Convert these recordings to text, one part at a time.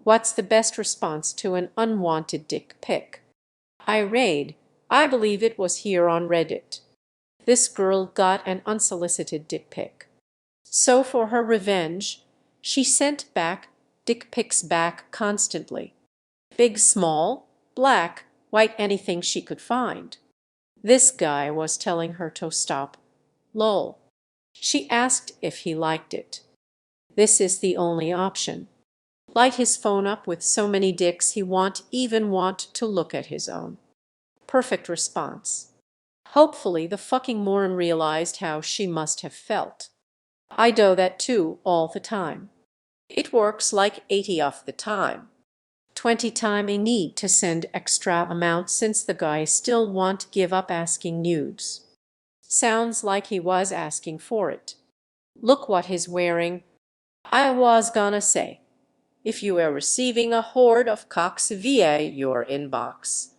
What's the best response to an unwanted dick pic? Irate. I believe it was here on Reddit. This girl got an unsolicited dick pic. So for her revenge, she sent back dick pics back constantly. Big, small, black, white, anything she could find. This guy was telling her to stop. Lol. She asked if he liked it. This is the only option. Light his phone up with so many dicks he won't even want to look at his own. Perfect response. Hopefully the fucking moron realized how she must have felt. I do that too all the time. It works like 80 of the time. 20 time a need to send extra amount since the guy still won't give up asking nudes. Sounds like he was asking for it. Look what he's wearing. I was gonna say, if you are receiving a horde of cocks via your inbox,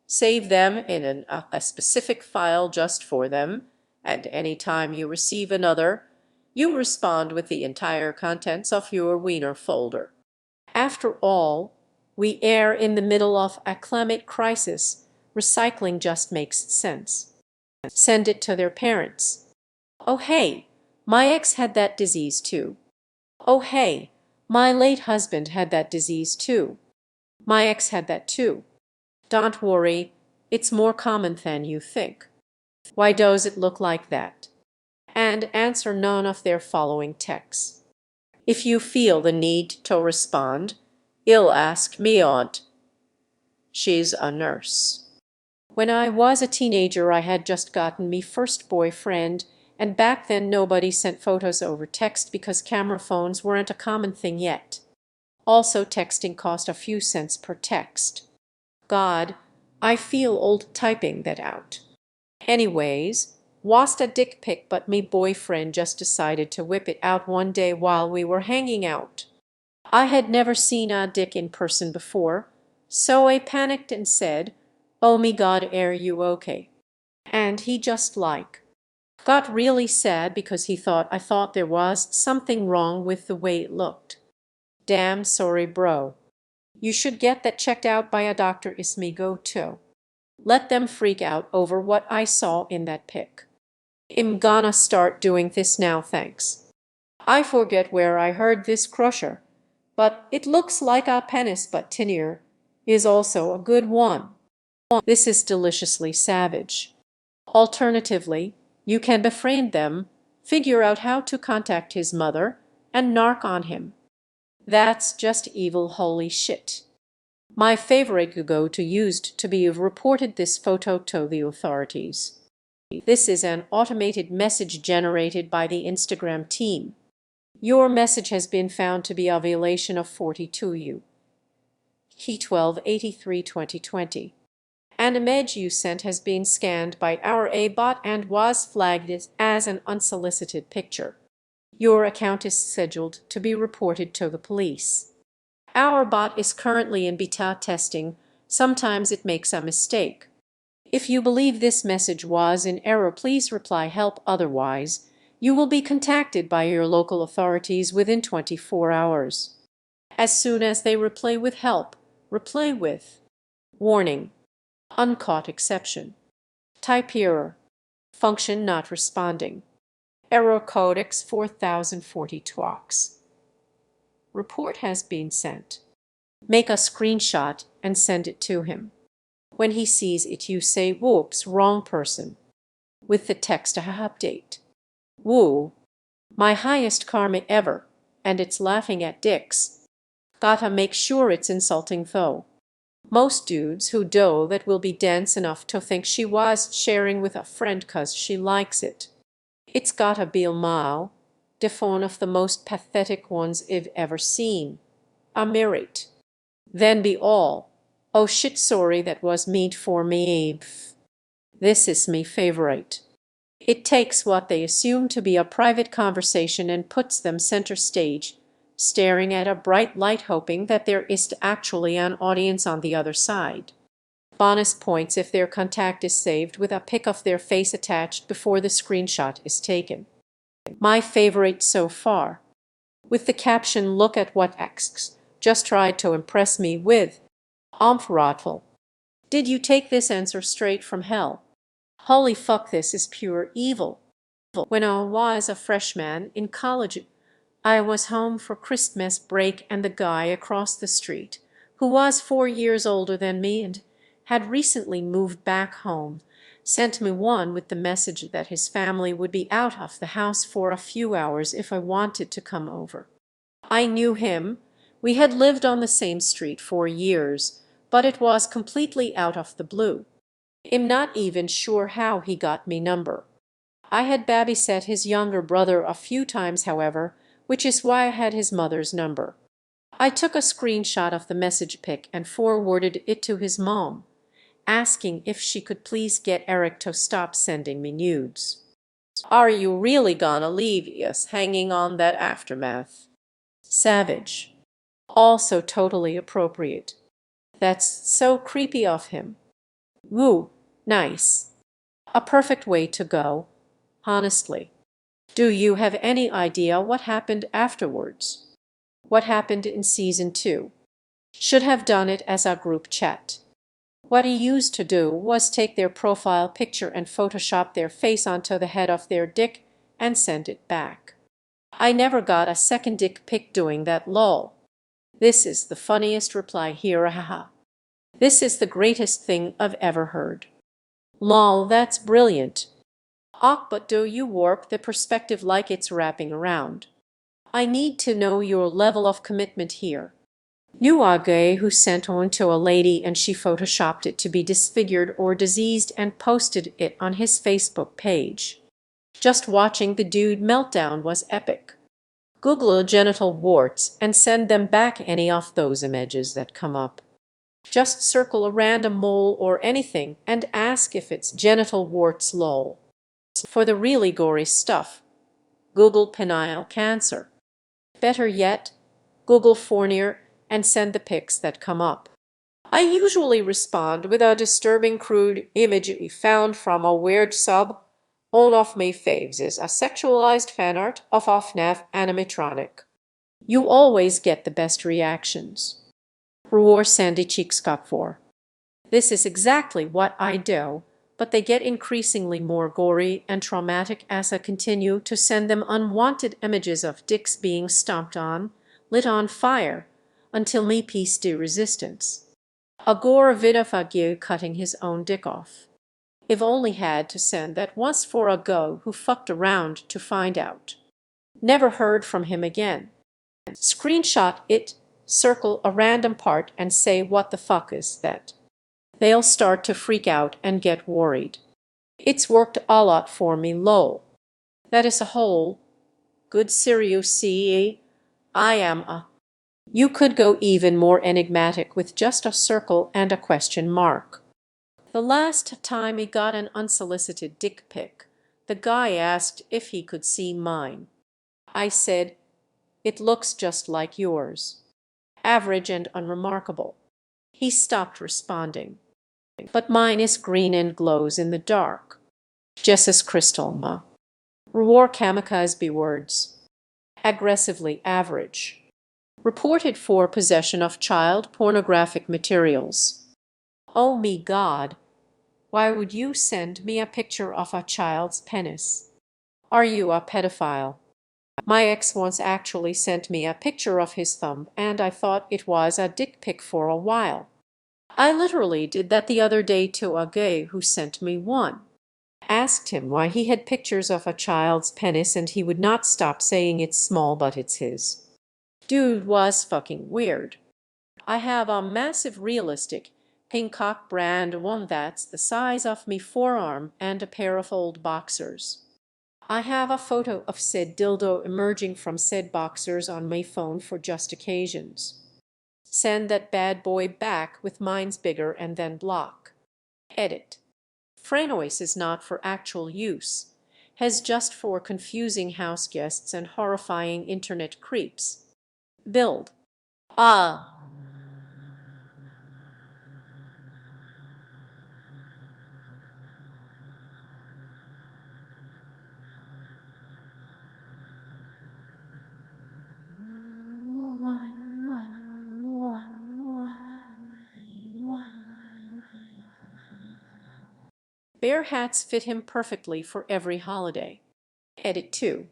save them in a specific file just for them, and anytime you receive another, you respond with the entire contents of your wiener folder. After all, we are in the middle of a climate crisis. Recycling just makes sense. Send it to their parents. Oh hey, my ex had that disease too. Oh hey, my late husband had that disease too. My ex had that too. Don't worry, it's more common than you think. Why does it look like that? And answer none of their following texts. If you feel the need to respond, you'll ask me aunt. She's a nurse. When I was a teenager, I had just gotten me first boyfriend, and back then nobody sent photos over text because camera phones weren't a common thing yet. Also, texting cost a few cents per text. God, I feel old typing that out. Anyways, was a dick pic, but me boyfriend just decided to whip it out one day while we were hanging out. I had never seen a dick in person before, so I panicked and said, "Oh me God, are you okay?" And he just got really sad because I thought there was something wrong with the way it looked. Damn sorry, bro. You should get that checked out by a doctor. Is me go too. Let them freak out over what I saw in that pic. I'm gonna start doing this now, thanks. I forget where I heard this crusher, but it looks like a penis, but tinier is also a good one. This is deliciously savage. Alternatively, you can befriend them, figure out how to contact his mother, and narc on him. That's just evil holy shit. My favorite go-to used to be reported this photo to the authorities. This is an automated message generated by the Instagram team. Your message has been found to be a violation of 42U. He 1283-2020. An image you sent has been scanned by our A-bot and was flagged as an unsolicited picture. Your account is scheduled to be reported to the police. Our bot is currently in beta testing. Sometimes it makes a mistake. If you believe this message was in error, please reply help. Otherwise, you will be contacted by your local authorities within 24 hours. As soon as they reply with help, reply with warning, uncaught exception, type error, function not responding, error codex 4040 TWOX. Report has been sent. Make a screenshot and send it to him. When he sees it, you say, "Whoops, wrong person," with the text update. Woo, my highest karma ever, and it's laughing at dicks. Gotta make sure it's insulting though. Most dudes who do that will be dense enough to think she was sharing with a friend 'cause she likes it. It's gotta be a mile, one of the most pathetic ones I've ever seen. A merit. Then be all, "Oh shit, sorry, that was meant for me." This is me favorite. It takes what they assume to be a private conversation and puts them center stage, staring at a bright light hoping that there is actually an audience on the other side. Bonus points if their contact is saved with a pic of their face attached before the screenshot is taken. My favorite so far. With the caption, "Look at what asks just tried to impress me with Omfratful. Did you take this answer straight from hell? Holy fuck, this is pure evil. When I was a freshman in college, I was home for Christmas break and the guy across the street, who was 4 years older than me and had recently moved back home, sent me one with the message that his family would be out of the house for a few hours if I wanted to come over. I knew him. We had lived on the same street for years, but it was completely out of the blue. I'm not even sure how he got me number. I had babysat his younger brother a few times, however, which is why I had his mother's number. I took a screenshot of the message pic and forwarded it to his mom, asking if she could please get Eric to stop sending me nudes. Are you really gonna leave us hanging on that aftermath? Savage. Also totally appropriate. That's so creepy of him. Woo, nice. A perfect way to go, honestly. Do you have any idea what happened afterwards? What happened in season 2? Should have done it as a group chat. What he used to do was take their profile picture and Photoshop their face onto the head of their dick and send it back. I never got a second dick pic doing that, lol. This is the funniest reply here, haha. This is the greatest thing I've ever heard. Lol, that's brilliant. But do you warp the perspective like it's wrapping around? I need to know your level of commitment here. Knew a guy who sent one to a lady and she photoshopped it to be disfigured or diseased and posted it on his Facebook page. Just watching the dude meltdown was epic. Google genital warts and send them back any of those images that come up. Just circle a random mole or anything and ask if it's genital warts, lol. For the really gory stuff, Google penile cancer. Better yet, Google Fournier and send the pics that come up. I usually respond with a disturbing crude image we found from a weird sub. One of my faves is a sexualized fan art of OffNav animatronic. You always get the best reactions. Roar Sandy Cheeks Cup 4. This is exactly what I do, but they get increasingly more gory and traumatic as I continue to send them unwanted images of dicks being stomped on, lit on fire, until me piece de resistance. A gore vid of a guy cutting his own dick off. I've only had to send that once for a go who fucked around to find out. Never heard from him again. Screenshot it, circle a random part and say what the fuck is that. They'll start to freak out and get worried. It's worked a lot for me, lol. That is a whole good serious CE. I am a. You could go even more enigmatic with just a circle and a question mark. The last time he got an unsolicited dick pic, the guy asked if he could see mine. I said, it looks just like yours. Average and unremarkable. He stopped responding. But mine is green and glows in the dark. Jesus crystal, ma. War kamikaze words. Aggressively average. Reported for possession of child pornographic materials. Oh me God, why would you send me a picture of a child's penis? Are you a pedophile? My ex once actually sent me a picture of his thumb and I thought it was a dick pic for a while. I literally did that the other day to a guy who sent me one. Asked him why he had pictures of a child's penis and he would not stop saying it's small but it's his. Dude was fucking weird. I have a massive realistic pink cock brand one that's the size of me forearm and a pair of old boxers. I have a photo of said dildo emerging from said boxers on my phone for just occasions. Send that bad boy back with mine's bigger and then block. Edit. Franoise is not for actual use, has just for confusing house guests and horrifying internet creeps. Build. Ah. Bear hats fit him perfectly for every holiday. Edit 2.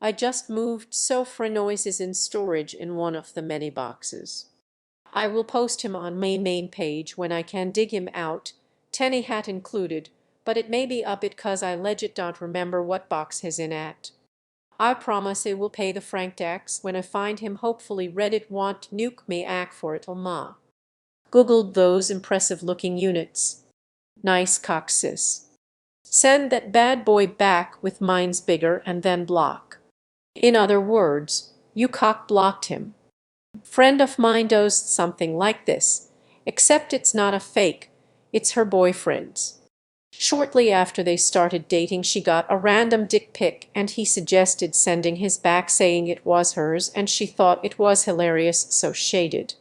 I just moved so Frenois is in storage in one of the many boxes. I will post him on my main page when I can dig him out, tenny hat included, but it may be a bit cause I legit don't remember what box he's in at. I promise I will pay the frank tax when I find him. Hopefully Reddit won't nuke me ack for it ma. Googled those impressive looking units. Nice cock sis. Send that bad boy back with mine's bigger and then block. In other words, you cock blocked him. Friend of mine does something like this, except it's not a fake, it's her boyfriend's. Shortly after they started dating, she got a random dick pic and he suggested sending his back saying it was hers, and she thought it was hilarious, so shaded.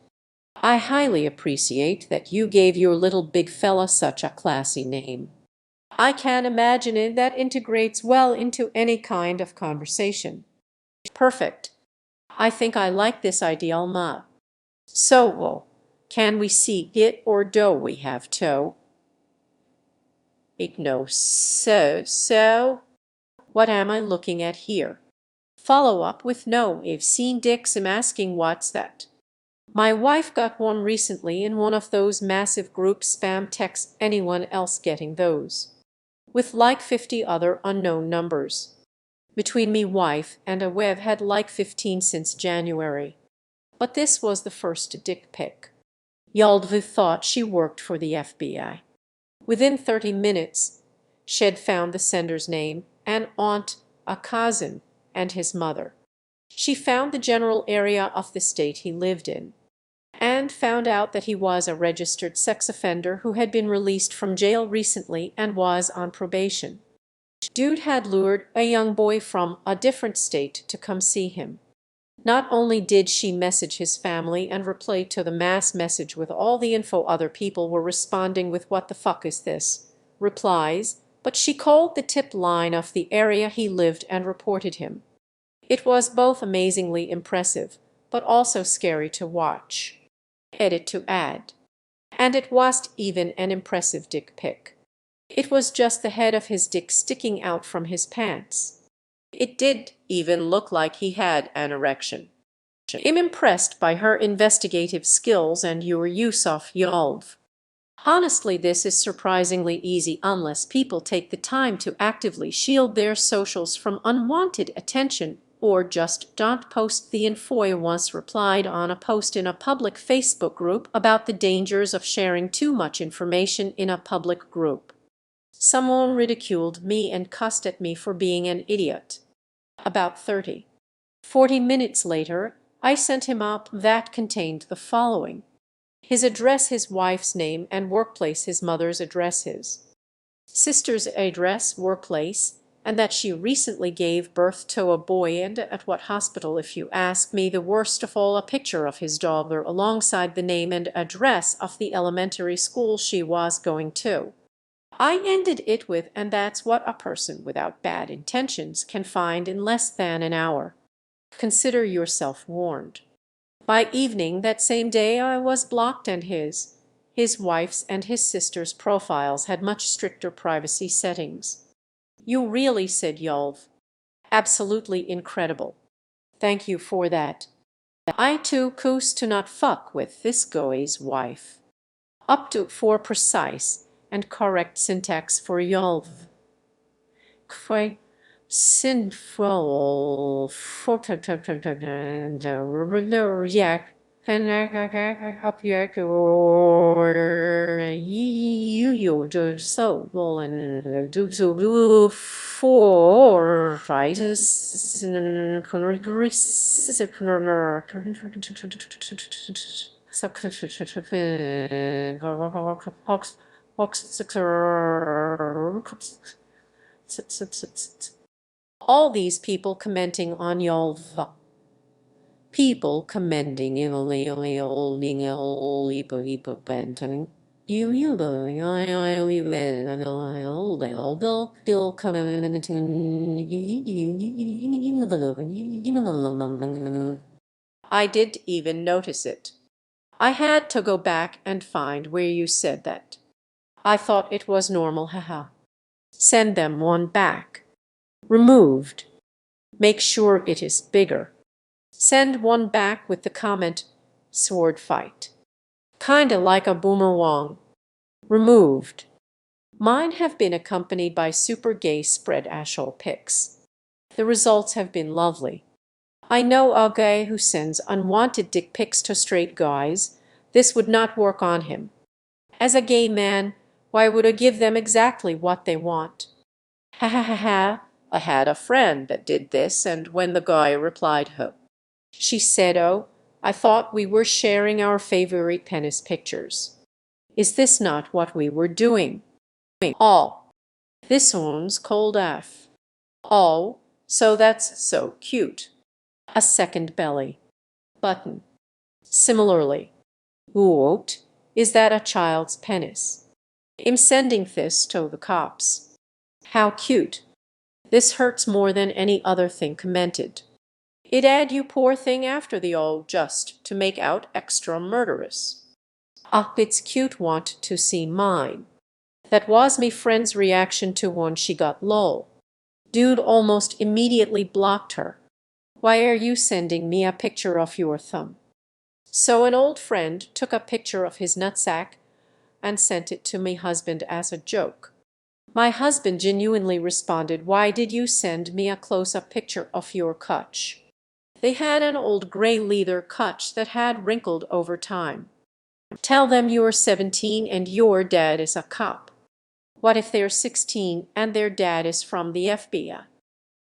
I highly appreciate that you gave your little big fella such a classy name. I can imagine it that integrates well into any kind of conversation. Perfect. I think I like this idea ma. So, can we see it or do we have to? It no so. What am I looking at here? Follow up with no, I've seen dicks. I'm asking what's that? My wife got one recently in one of those massive group spam texts. Anyone else getting those? With like 50 other unknown numbers. Between me wife and a we've had like 15 since January. But this was the first dick pic. Yaldvu thought she worked for the FBI. Within 30 minutes, she'd found the sender's name, an aunt, a cousin, and his mother. She found the general area of the state he lived in, and found out that he was a registered sex offender who had been released from jail recently and was on probation. Dude had lured a young boy from a different state to come see him. Not only did she message his family and reply to the mass message with all the info, other people were responding with "what the fuck is this?" replies, but she called the tip line of the area he lived and reported him. It was both amazingly impressive, but also scary to watch. Edit to add. And it wasn't even an impressive dick pic. It was just the head of his dick sticking out from his pants. It did even look like he had an erection. I'm impressed by her investigative skills and your use of YOLV. Honestly, this is surprisingly easy unless people take the time to actively shield their socials from unwanted attention, or just don't post the info. I once replied on a post in a public Facebook group about the dangers of sharing too much information in a public group. Someone ridiculed me and cussed at me for being an idiot. About 40 minutes later, I sent him up that contained the following: his address, his wife's name and workplace, his mother's address, his sister's address, workplace, and that she recently gave birth to a boy and at what hospital. If you ask me, the worst of all, a picture of his daughter alongside the name and address of the elementary school she was going to. I ended it with, and that's what a person without bad intentions can find in less than an hour. Consider yourself warned. By evening that same day I was blocked, and his wife's and his sister's profiles had much stricter privacy settings. You really, said Yolv. Absolutely incredible. Thank you for that. I too choose to not fuck with this guy's wife. Up to for precise and correct syntax for Yolv. Quite sinful for react and object or you do so well and do for rights all these people commenting on Yolva. People commending I did even notice it. I had to go back and find where you said that. I thought it was normal, haha. Send them one back. Removed. Make sure it is bigger. Send one back with the comment, sword fight. Kinda like a boomerang. Removed. Mine have been accompanied by super gay spread ashole pics. The results have been lovely. I know a guy who sends unwanted dick pics to straight guys. This would not work on him. As a gay man, why would I give them exactly what they want? Ha ha ha ha. I had a friend that did this, and when the guy replied her, she said, "Oh, I thought we were sharing our favorite penis pictures. Is this not what we were doing?" Oh, this one's cold F. Oh, so that's so cute. A second belly button. Similarly, what is that a child's penis? I'm sending this to the cops. How cute. This hurts more than any other thing commented. It add you poor thing after the old just to make out extra murderous. Ah, it's cute want to see mine. That was me friend's reaction to one she got lol. Dude almost immediately blocked her. Why are you sending me a picture of your thumb? So an old friend took a picture of his nutsack and sent it to me husband as a joke. My husband genuinely responded, "Why did you send me a close-up picture of your cutch?" They had an old gray leather cutch that had wrinkled over time. Tell them you're 17 and your dad is a cop. What if they're 16 and their dad is from the FBI?